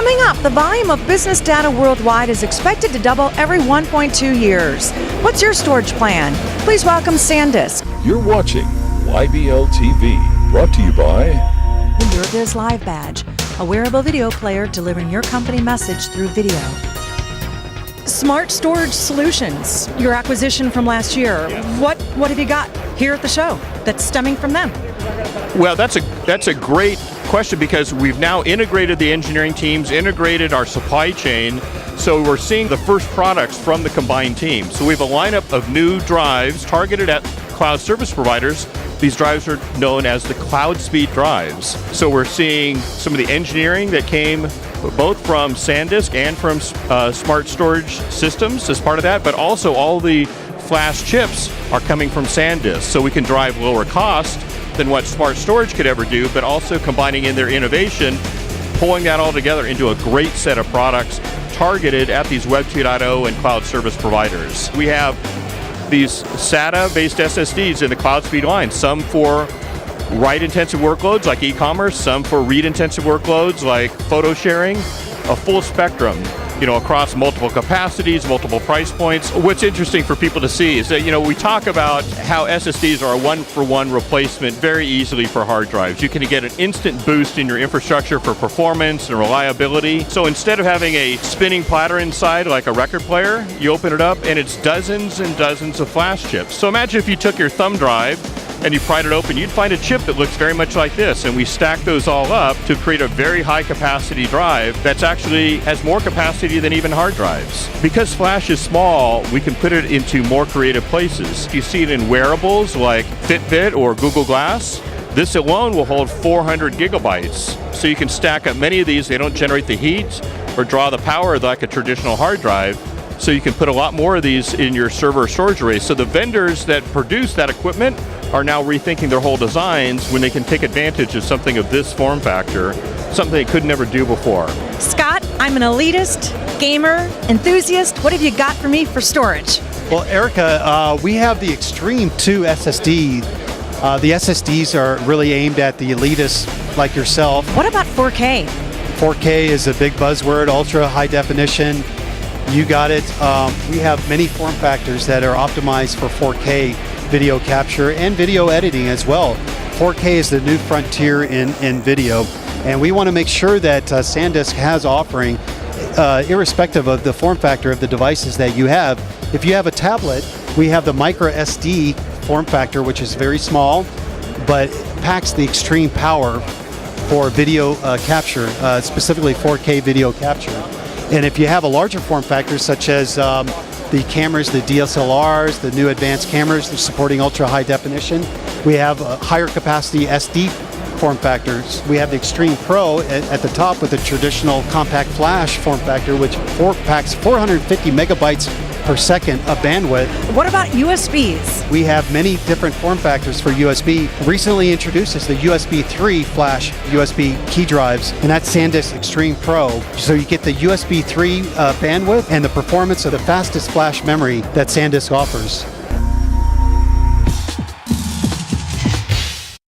Coming up, the volume of business data worldwide is expected to double every 1.2 years. What's your storage plan? Please welcome SanDisk. You're watching YBL TV, brought to you by The YourBiz Live Badge, a wearable video player delivering your company message through video. Smart Storage Solutions, your acquisition from last year. What have you got here at the show that's stemming from them? Well, that's a great question, because we've now integrated the engineering teams, integrated our supply chain, so we're seeing the first products from the combined team. So we have a lineup of new drives targeted at cloud service providers. These drives are known as the cloud speed drives. So we're seeing some of the engineering that came both from SanDisk and from Smart Storage Systems as part of that, but also all the flash chips are coming from SanDisk. So we can drive lower cost than what Smart Storage could ever do, but also combining in their innovation, pulling that all together into a great set of products targeted at these Web 2.0 and cloud service providers. We have these SATA-based SSDs in the cloud speed line, some for write-intensive workloads like e-commerce, some for read-intensive workloads like photo sharing, a full spectrum, across multiple capacities, multiple price points. What's interesting for people to see is that, we talk about how SSDs are a one-for-one replacement very easily for hard drives. You can get an instant boost in your infrastructure for performance and reliability. So instead of having a spinning platter inside like a record player, you open it up and it's dozens and dozens of flash chips. So imagine if you took your thumb drive and you pried it open, you'd find a chip that looks very much like this, and we stack those all up to create a very high capacity drive that's actually has more capacity than even hard drives. Because flash is small, we can put it into more creative places. You see it in wearables like Fitbit or Google Glass. This alone will hold 400 gigabytes. So you can stack up many of these. They don't generate the heat or draw the power like a traditional hard drive. So you can put a lot more of these in your server storage arrays. So the vendors that produce that equipment are now rethinking their whole designs when they can take advantage of something of this form factor, something they could never do before. Scott, I'm an elitist, gamer, enthusiast. What have you got for me for storage? Well, Erica, we have the Extreme 2 SSD. The SSDs are really aimed at the elitists like yourself. What about 4K? 4K is a big buzzword, ultra high definition. You got it. We have many form factors that are optimized for 4K video capture and video editing as well. 4K is the new frontier in video, and we want to make sure that SanDisk has offering, irrespective of the form factor of the devices that you have. If you have a tablet, we have the micro SD form factor, which is very small, but packs the extreme power for video capture, specifically 4K video capture. And if you have a larger form factor, such as the cameras, the DSLRs, the new advanced cameras, they're supporting ultra high definition. We have higher capacity SD form factors. We have the Extreme Pro at the top with the traditional compact flash form factor, which packs 450 megabytes per second of bandwidth. What about USBs? We have many different form factors for USB. Recently introduced is the USB 3 flash USB key drives, and that's SanDisk Extreme Pro. So you get the USB 3 bandwidth and the performance of the fastest flash memory that SanDisk offers.